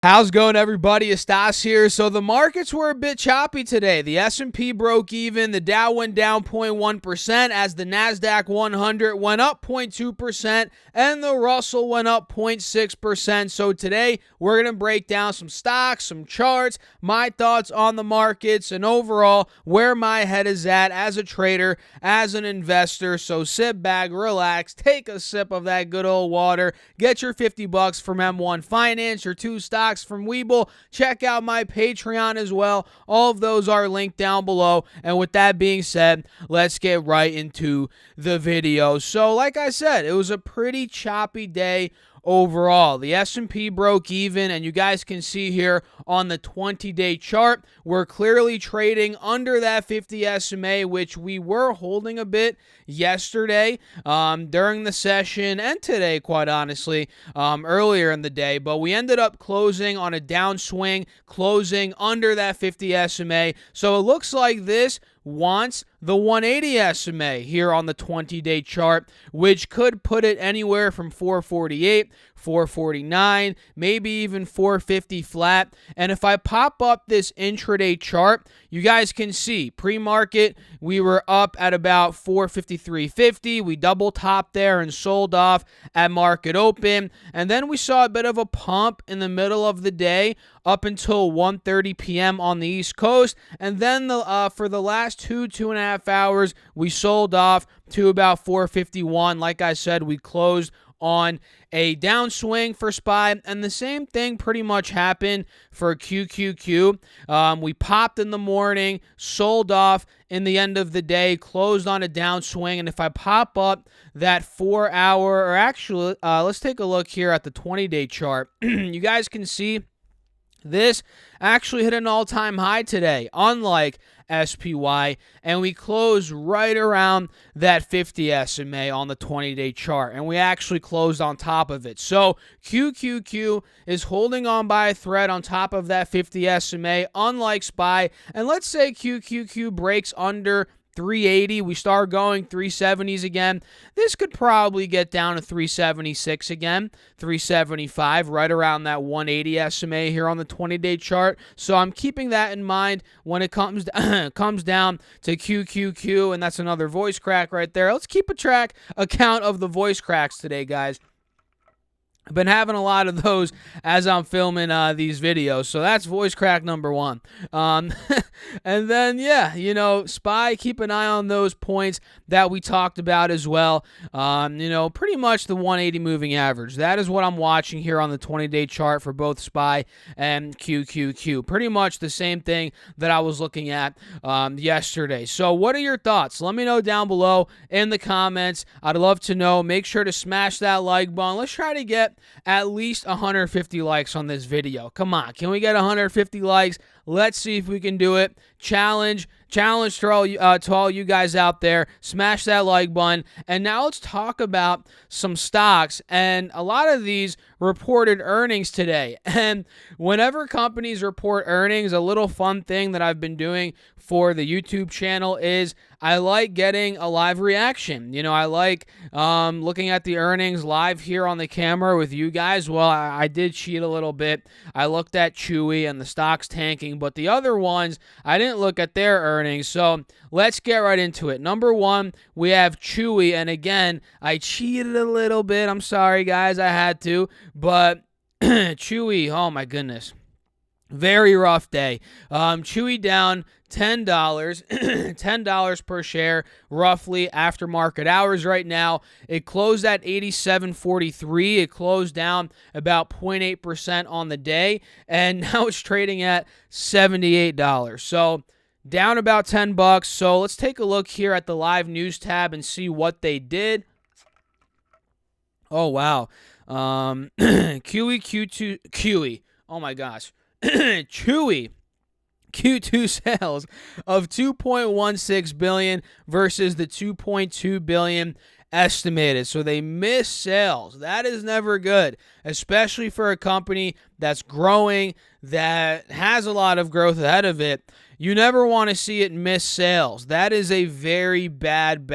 How's it going, everybody? It's Stas here. So the markets were a bit choppy today. The S&P broke even. The Dow went down 0.1% as the NASDAQ 100 went up 0.2% and the Russell went up 0.6%. So today we're going to break down some stocks, some charts, my thoughts on the markets, and overall where my head is at as a trader, as an investor. So sit back, relax, take a sip of that good old water, get your $50 from M1 Finance, your 2 stocks from Webull. Check out my Patreon as well. All of those are linked down below. And with that being said, let's get right into the video. So like I said, it was a pretty choppy day overall. The S&P broke even, and you guys can see here on the 20-day chart, we're clearly trading under that 50 SMA, which we were holding a bit yesterday during the session, and today, quite honestly, earlier in the day, but we ended up closing on a downswing, closing under that 50 SMA, so it looks like this wants the 180 SMA here on the 20-day chart, which could put it anywhere from 448, 449, maybe even 450 flat. And if I pop up this intraday chart, you guys can see pre-market we were up at about 453.50. We double topped there and sold off at market open, and then we saw a bit of a pump in the middle of the day up until 1:30 p.m. on the East Coast, and then for the last two and a half hours we sold off to about 451. Like I said, we closed on a downswing for SPY, and the same thing pretty much happened for QQQ. We popped in the morning, sold off in the end of the day, closed on a downswing, and if I pop up that 4 hour, or actually, let's take a look here at the 20-day chart. You guys can see this actually hit an all-time high today, unlike SPY, and we closed right around that 50 SMA on the 20-day chart, and we actually closed on top of it. So QQQ is holding on by a thread on top of that 50 SMA, unlike SPY, and let's say QQQ breaks under 380, we start going 370s again. This could probably get down to 376 again, 375, right around that 180 SMA here on the 20-day chart. So I'm keeping that in mind when it comes down to QQQ, and that's another voice crack right there. Let's keep a count of the voice cracks today, guys. I've been having a lot of those as I'm filming these videos, so that's voice crack number one. And then, yeah, SPY, keep an eye on those points that we talked about as well. Pretty much the 180 moving average. That is what I'm watching here on the 20-day chart for both SPY and QQQ. Pretty much the same thing that I was looking at yesterday. So what are your thoughts? Let me know down below in the comments. I'd love to know. Make sure to smash that like button. Let's try to get at least 150 likes on this video. Come on, can we get 150 likes? Let's see if we can do it. Challenge to all you guys out there. Smash that like button. And now let's talk about some stocks. And a lot of these reported earnings today. And whenever companies report earnings, a little fun thing that I've been doing for the YouTube channel is I like getting a live reaction. I like looking at the earnings live here on the camera with you guys. Well, I did cheat a little bit. I looked at Chewy and the stock's tanking, but the other ones, I didn't look at their earnings. So let's get right into it. Number one, we have Chewy, and again, I cheated a little bit. I'm sorry, guys, I had to, but Chewy, oh my goodness. Very rough day. Chewy down $10, $10 per share, roughly after market hours right now. It closed at 87.43. It closed down about 0.8% on the day, and now it's trading at $78. So down about $10. So let's take a look here at the live news tab and see what they did. Oh wow, Chewy. Oh my gosh. Chewy Q2 sales of $2.16 billion versus the $2.2 billion estimated. So they missed sales. That is never good, especially for a company that's growing, that has a lot of growth ahead of it. You never want to see it miss sales. That is a very bad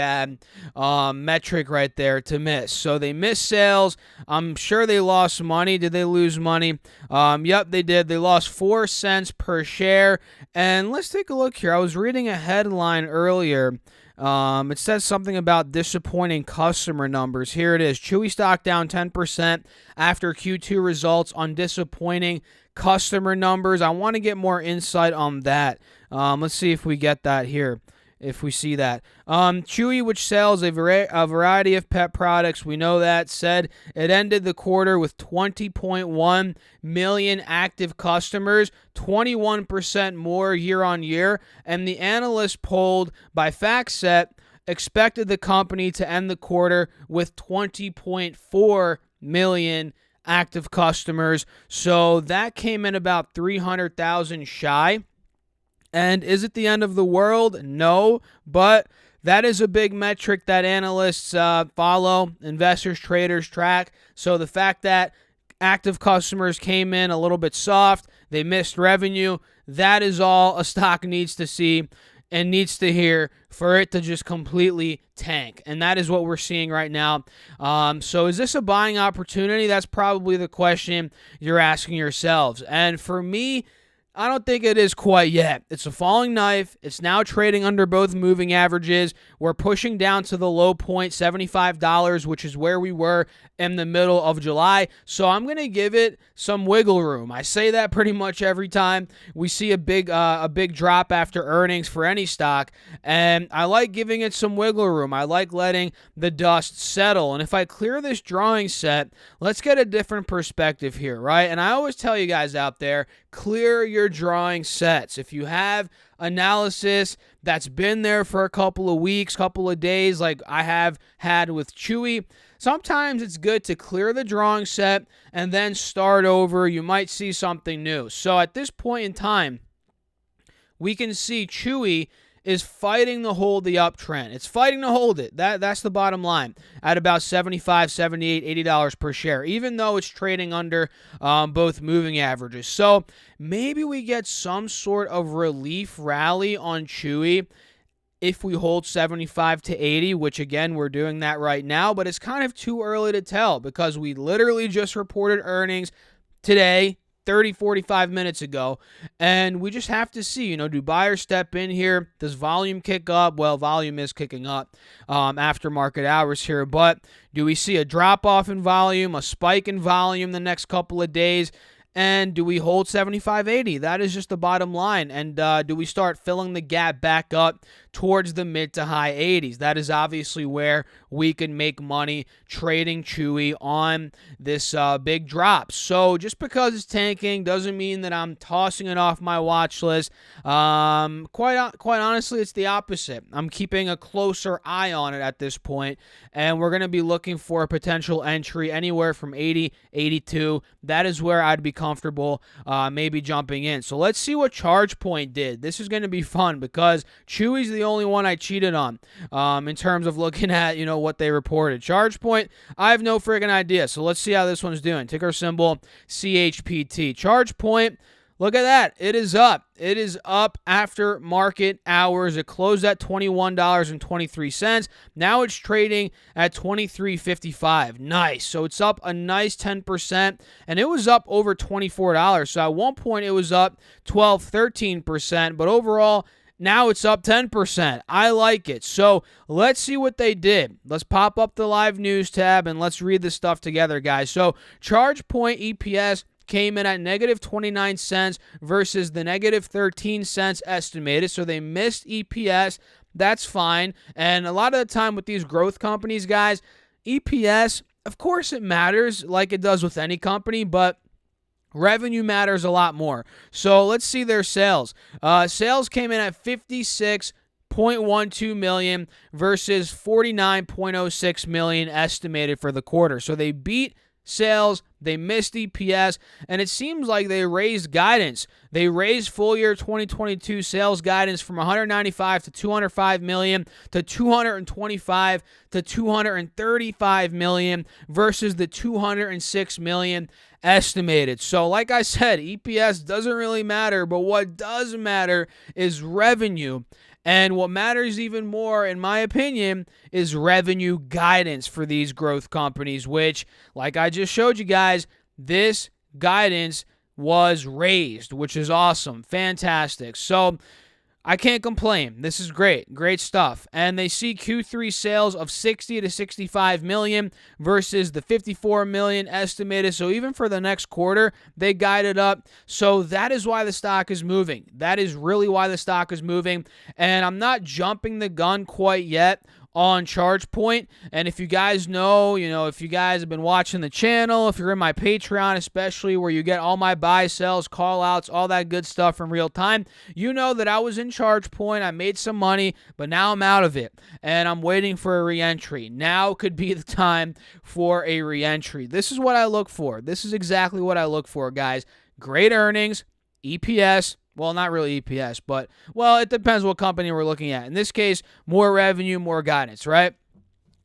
metric right there to miss. So they missed sales. I'm sure they lost money. Did they lose money? Yep, they did. They lost 4 cents per share. And let's take a look here. I was reading a headline earlier. It says something about disappointing customer numbers. Here it is. Chewy stock down 10% after Q2 results on disappointing customer numbers. I want to get more insight on that. Let's see if we get that here. If we see that. Chewy, which sells a variety of pet products, we know that, said it ended the quarter with 20.1 million active customers, 21% more year on year, and the analyst polled by FactSet expected the company to end the quarter with 20.4 million active customers. So that came in about 300,000 shy. And is it the end of the world? No, but that is a big metric that analysts follow, investors, traders track. So the fact that active customers came in a little bit soft, they missed revenue, that is all a stock needs to see and needs to hear for it to just completely tank. And that is what we're seeing right now. So is this a buying opportunity? That's probably the question you're asking yourselves. And for me, I don't think it is quite yet. It's a falling knife. It's now trading under both moving averages. We're pushing down to the low point, $75, which is where we were in the middle of July. So I'm going to give it some wiggle room. I say that pretty much every time we see a big drop after earnings for any stock, and I like giving it some wiggle room. I like letting the dust settle. And if I clear this drawing set, let's get a different perspective here, right? And I always tell you guys out there, clear your drawing sets. If you have analysis that's been there for a couple of weeks, couple of days, like I have had with Chewy, sometimes it's good to clear the drawing set and then start over. You might see something new. So at this point in time, we can see Chewy is fighting to hold the uptrend. It's fighting to hold it. That's the bottom line. At about $75, $78, $80 per share, even though it's trading under both moving averages. So maybe we get some sort of relief rally on Chewy if we hold 75 to 80, which again, we're doing that right now, but it's kind of too early to tell because we literally just reported earnings today, 30, 45 minutes ago, and we just have to see, do buyers step in here? Does volume kick up? Well, volume is kicking up after market hours here, but do we see a drop-off in volume, a spike in volume the next couple of days? And do we hold 75.80? That is just the bottom line. And do we start filling the gap back up towards the mid to high 80s? That is obviously where we can make money trading Chewy on this big drop. So just because it's tanking doesn't mean that I'm tossing it off my watch list. Quite honestly, it's the opposite. I'm keeping a closer eye on it at this point, and we're going to be looking for a potential entry anywhere from 80, 82. That is where I'd be comfortable maybe jumping in. So let's see what ChargePoint did. This is going to be fun because Chewy's the only one I cheated on in terms of looking at, what they reported. ChargePoint, I have no friggin' idea. So let's see how this one's doing. Ticker symbol CHPT. ChargePoint, look at that. It is up. It is up after market hours. It closed at $21.23. Now it's trading at $23.55. Nice. So it's up a nice 10%, and it was up over $24. So at one point it was up 12, 13%, but overall now it's up 10%. I like it. So let's see what they did. Let's pop up the live news tab and let's read this stuff together, guys. So ChargePoint EPS came in at negative 29 cents versus the negative 13 cents estimated. So they missed EPS. That's fine. And a lot of the time with these growth companies, guys, EPS, of course it matters like it does with any company, but revenue matters a lot more. So let's see their sales. Sales came in at $56.12 million versus $49.06 million estimated for the quarter. So they beat sales, they missed EPS, and it seems like they raised guidance. They raised full year 2022 sales guidance from 195 to 205 million to 225 to 235 million versus the 206 million estimated. So like I said, EPS doesn't really matter, but what does matter is revenue. And what matters even more, in my opinion, is revenue guidance for these growth companies, which, like I just showed you guys, this guidance was raised, which is awesome. Fantastic. So I can't complain. This is great. Great stuff. And they see Q3 sales of 60 to 65 million versus the 54 million estimated. So even for the next quarter, they guided up. So that is why the stock is moving. That is really why the stock is moving. And I'm not jumping the gun quite yet on ChargePoint. And if you guys know, if you guys have been watching the channel, if you're in my Patreon especially, where you get all my buy, sells, call outs, all that good stuff in real time, you know that I was in ChargePoint. I made some money, but now I'm out of it and I'm waiting for a re-entry. Now could be the time for a re-entry. This is what I look for. This is exactly what I look for, guys. Great earnings, EPS. Well, not really EPS, but, well, it depends what company we're looking at. In this case, more revenue, more guidance, right?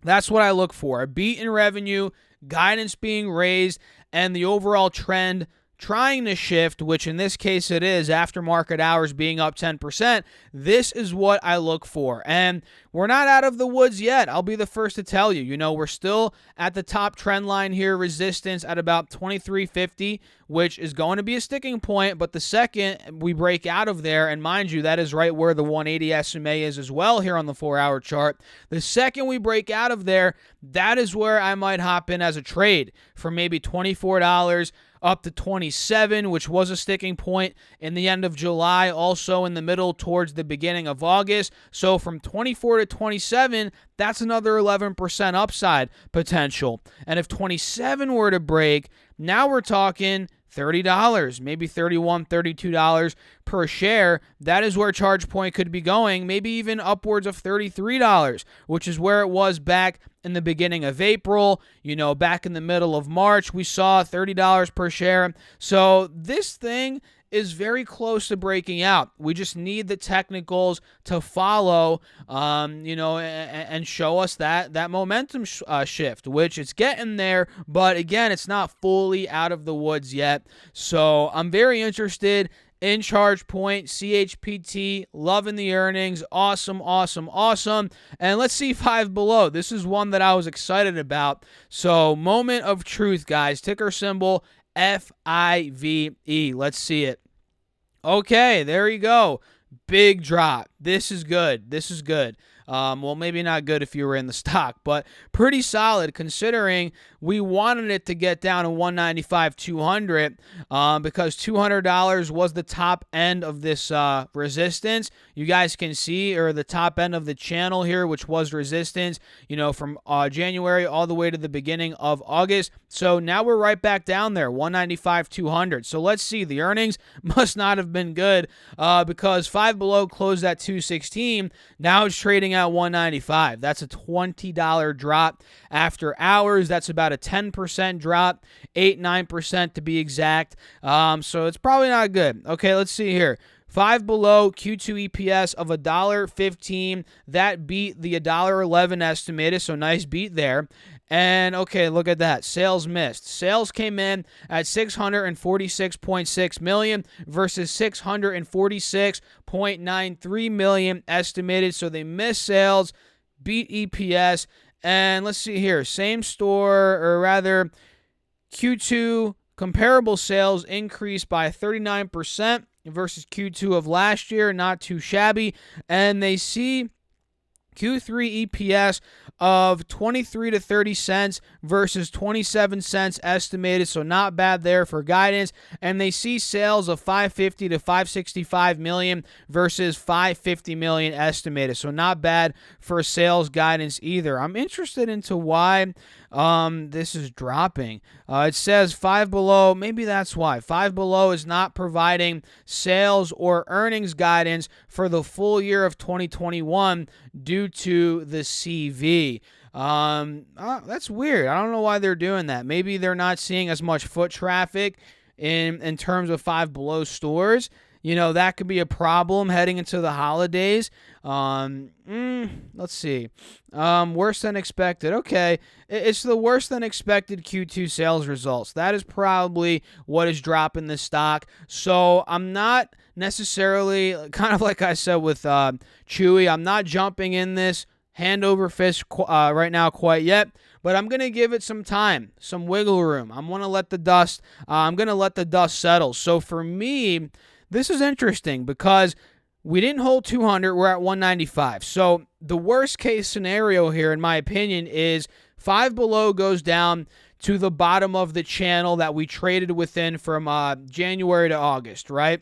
That's what I look for. A beat in revenue, guidance being raised, and the overall trend trying to shift, which in this case it is, after market hours being up 10%. This is what I look for. And we're not out of the woods yet. I'll be the first to tell you. We're still at the top trend line here, resistance at about 2350, which is going to be a sticking point. But the second we break out of there, and mind you, that is right where the 180 SMA is as well here on the 4-hour chart. The second we break out of there, that is where I might hop in as a trade for maybe $24 up to 27, which was a sticking point in the end of July, also in the middle towards the beginning of August. So from 24 to 27, that's another 11% upside potential. And if 27 were to break, now we're talking $30, maybe $31, $32 per share. That is where ChargePoint could be going, maybe even upwards of $33, which is where it was back in the beginning of April. Back in the middle of March, we saw $30 per share. So this thing is very close to breaking out. We just need the technicals to follow, and show us that momentum shift, which it's getting there. But again, it's not fully out of the woods yet. So I'm very interested in ChargePoint, CHPT, loving the earnings. Awesome, awesome, awesome. And let's see Five Below. This is one that I was excited about. So moment of truth, guys. Ticker symbol FIVE. Let's see it. Okay, there you go. Big drop. This is good. This is good. Well, maybe not good if you were in the stock, but pretty solid considering we wanted it to get down to 195, 200, because $200 was the top end of this resistance. You guys can see, or the top end of the channel here, which was resistance, from January all the way to the beginning of August. So now we're right back down there, 195, 200. So let's see. The earnings must not have been good, because Five Below closed at 216. Now it's trading at 195. That's a $20 drop after hours. That's about a 10% drop, 8-9% to be exact. So it's probably not good. Okay, let's see here. Five Below Q2 EPS of $1.15. That beat the $1.11 estimated, so nice beat there. And okay, look at that. Sales missed. Sales came in at $646.6 million versus $646.93 million estimated. So they missed sales, beat EPS. And let's see here. Same store, or rather Q2 comparable sales increased by 39% versus Q2 of last year. Not too shabby. And they see Q3 EPS of 23 to 30 cents versus 27 cents estimated, so not bad there for guidance. And they see sales of 550 to 565 million versus 550 million estimated, so not bad for sales guidance either. I'm interested into why this is dropping. It says Five Below, maybe that's why. Five Below is not providing sales or earnings guidance for the full year of 2021 due to the CV. That's weird. I don't know why they're doing that. Maybe they're not seeing as much foot traffic in terms of Five Below stores. That could be a problem heading into the holidays. Let's see. Worse than expected. Okay. It's the worse than expected Q2 sales results. That is probably what is dropping the stock. So I'm not necessarily, kind of like I said with Chewy, I'm not jumping in this hand over fist right now quite yet. But I'm going to give it some time, some wiggle room. I'm going to let the dust settle. So for me, this is interesting because we didn't hold 200. We're at 195. So the worst case scenario here, in my opinion, is Five Below goes down to the bottom of the channel that we traded within from January to August, right?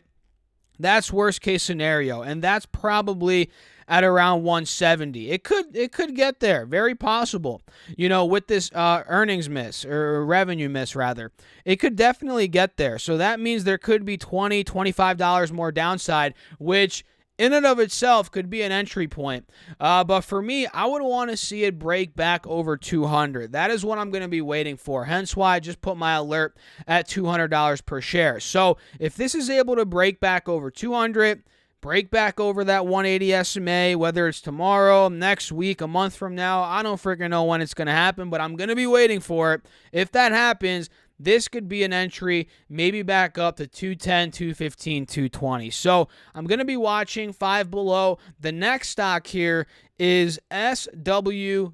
That's worst case scenario, and that's probably at around 170. It could get there, very possible. With this earnings miss, or revenue miss rather, it could definitely get there. So that means there could be $20, $25 more downside, which in and of itself could be an entry point. But for me, I would want to see it break back over 200. That is what I'm going to be waiting for. Hence why I just put my alert at $200 per share. So if this is able to break back over 200, break back over that 180 SMA, whether it's tomorrow, next week, a month from now, I don't freaking know when it's going to happen, but I'm going to be waiting for it. If that happens, this could be an entry, maybe back up to 210, 215, 220. So I'm going to be watching Five Below. The next stock here is SWBI,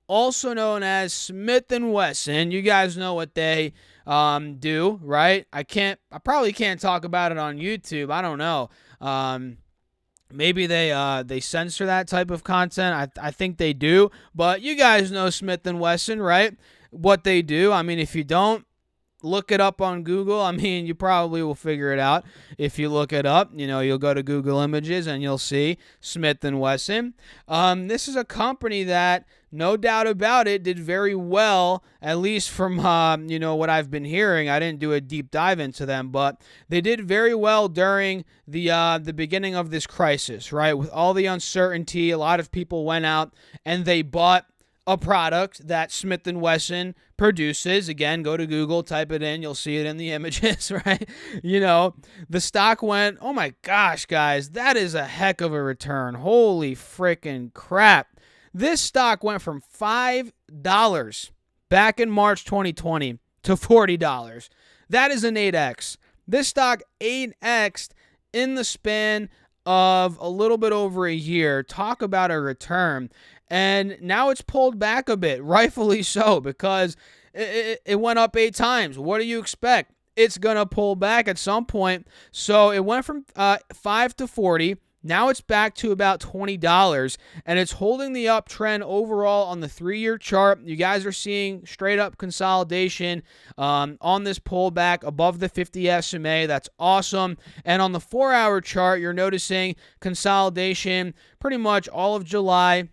also known as Smith & Wesson. You guys know what they do, right? I probably can't talk about it on YouTube. I don't know. Maybe they censor that type of content. I think they do, but you guys know Smith & Wesson, right? What they do. I mean, if you don't, look it up on Google. I mean, you probably will figure it out if you look it up. You'll go to Google Images and you'll see Smith & Wesson. This is a company that, no doubt about it, did very well, at least from what I've been hearing. I didn't do a deep dive into them, but they did very well during the beginning of this crisis, right? With all the uncertainty, a lot of people went out and they bought a product that Smith & Wesson produces. Again, go to Google, type it in, you'll see it in the images, right? The stock went, oh my gosh, guys, that is a heck of a return. Holy freaking crap. This stock went from $5 back in March 2020 to $40. That is an 8X. This stock 8X'd in the span of a little bit over a year. Talk about a return. And now it's pulled back a bit, rightfully so, because it went up 8 times. What do you expect? It's going to pull back at some point. So it went from 5 to 40. Now it's back to about $20, and it's holding the uptrend overall on the 3-year chart. You guys are seeing straight up consolidation on this pullback above the 50 SMA. That's awesome. And on the 4-hour chart, you're noticing consolidation pretty much all of July,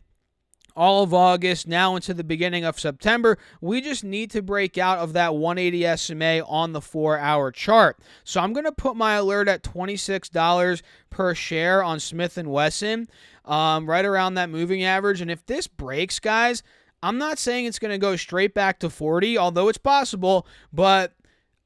all of August, now into the beginning of September. We just need to break out of that 180 SMA on the 4-hour chart. So I'm going to put my alert at $26 per share on Smith & Wesson, right around that moving average. And if this breaks, guys, I'm not saying it's going to go straight back to 40, although it's possible, but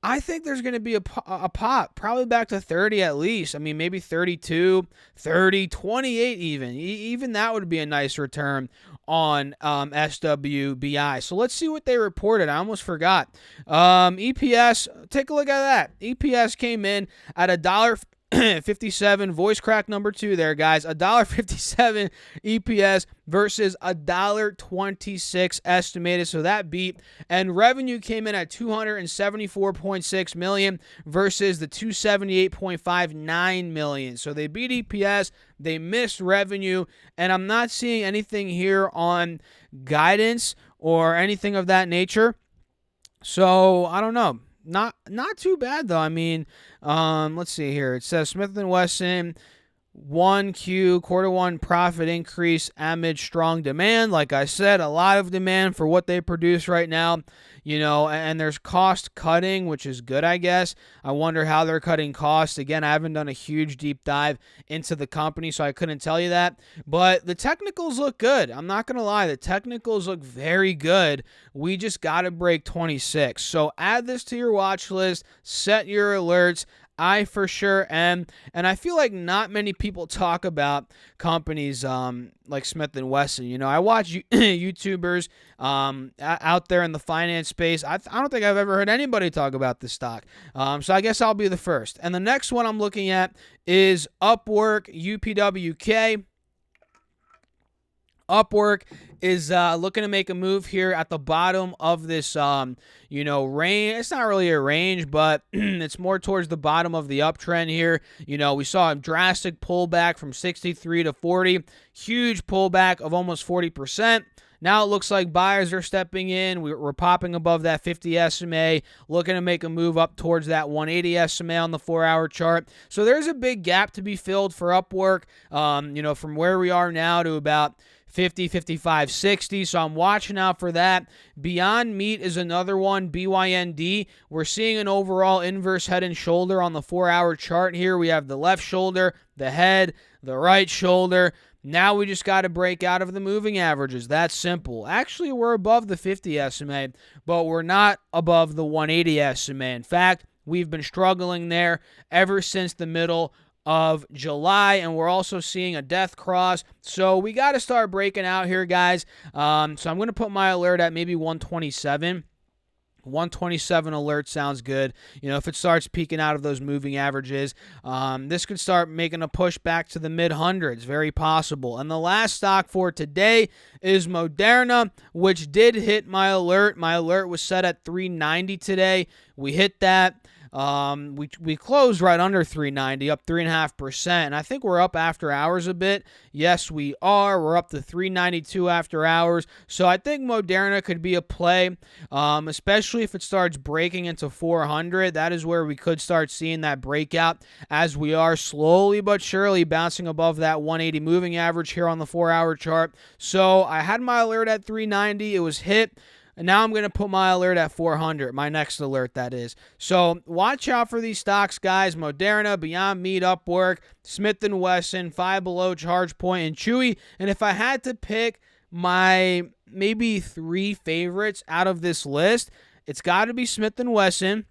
I think there's going to be a pop, probably back to 30 at least. I mean, maybe 32, 30, 28 even. Even that would be a nice return on SWBI. So let's see what they reported. I almost forgot. EPS, take a look at that. EPS came in at $1.57. Voice crack number 2 there, guys. $1.57 EPS versus $1.26 estimated. So that beat. And revenue came in at $274.6 million versus the $278.59 million. So they beat EPS. They missed revenue. And I'm not seeing anything here on guidance or anything of that nature. So I don't know. Not too bad though. I mean, let's see here. It says Smith & Wesson 1Q quarter one profit increase amid strong demand. Like I said, a lot of demand for what they produce right now, and there's cost cutting, which is good, I guess. I wonder how they're cutting costs. Again, I haven't done a huge deep dive into the company, so I couldn't tell you that. But the technicals look good. I'm not going to lie. The technicals look very good. We just got to break 26. So add this to your watch list. Set your alerts. I for sure am, and I feel like not many people talk about companies like Smith & Wesson. I watch YouTubers out there in the finance space. I don't think I've ever heard anybody talk about this stock, so I guess I'll be the first. And the next one I'm looking at is Upwork, UPWK. Upwork is looking to make a move here at the bottom of this, range. It's not really a range, but it's more towards the bottom of the uptrend here. We saw a drastic pullback from 63 to 40, huge pullback of almost 40%. Now it looks like buyers are stepping in. We're popping above that 50 SMA, looking to make a move up towards that 180 SMA on the 4-hour chart. So there's a big gap to be filled for Upwork, from where we are now to about 50, 55, 60. So I'm watching out for that. Beyond Meat is another one, BYND. We're seeing an overall inverse head and shoulder on the 4-hour chart here. We have the left shoulder, the head, the right shoulder. Now we just got to break out of the moving averages. That's simple. Actually, we're above the 50 SMA, but we're not above the 180 SMA. In fact, we've been struggling there ever since the middle of July, and we're also seeing a death cross. So we got to start breaking out here, guys. So I'm going to put my alert at maybe 127. 127 alert sounds good. If it starts peaking out of those moving averages, this could start making a push back to the mid-hundreds. Very possible. And the last stock for today is Moderna, which did hit my alert. My alert was set at 390 today. We hit that. We closed right under 390, up 3.5%. And I think we're up after hours a bit. Yes, we are. We're up to 392 after hours. So I think Moderna could be a play, especially if it starts breaking into 400. That is where we could start seeing that breakout, as we are slowly but surely bouncing above that 180 moving average here on the 4-hour chart. So I had my alert at 390. It was hit. And now I'm going to put my alert at 400, my next alert, that is. So watch out for these stocks, guys. Moderna, Beyond Meat, Upwork, Smith & Wesson, Five Below, ChargePoint, and Chewy. And if I had to pick my maybe 3 favorites out of this list, it's got to be Smith & Wesson,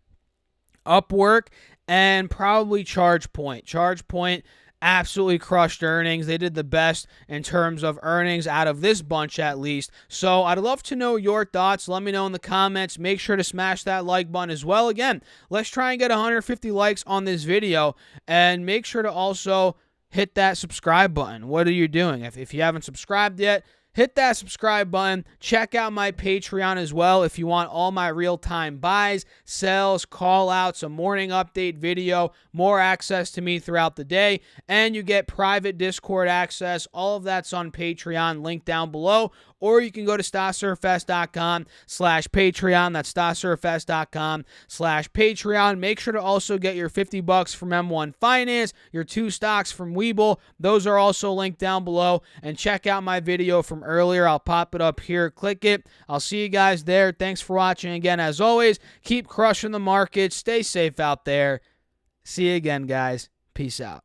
Upwork, and probably ChargePoint. ChargePoint absolutely crushed earnings. They did the best in terms of earnings out of this bunch, at least. So I'd love to know your thoughts. Let me know in the comments. Make sure to smash that like button as well. Again, let's try and get 150 likes on this video, and make sure to also hit that subscribe button. What are you doing? If you haven't subscribed yet, hit that subscribe button. Check out my Patreon as well if you want all my real-time buys, sells, call-outs, a morning update video, more access to me throughout the day, and you get private Discord access. All of that's on Patreon, link down below. Or you can go to StockSurfest.com/Patreon. That's StockSurfest.com/Patreon. Make sure to also get your $50 from M1 Finance, your 2 stocks from Webull. Those are also linked down below. And check out my video from earlier. I'll pop it up here. Click it. I'll see you guys there. Thanks for watching again. As always, keep crushing the market. Stay safe out there. See you again, guys. Peace out.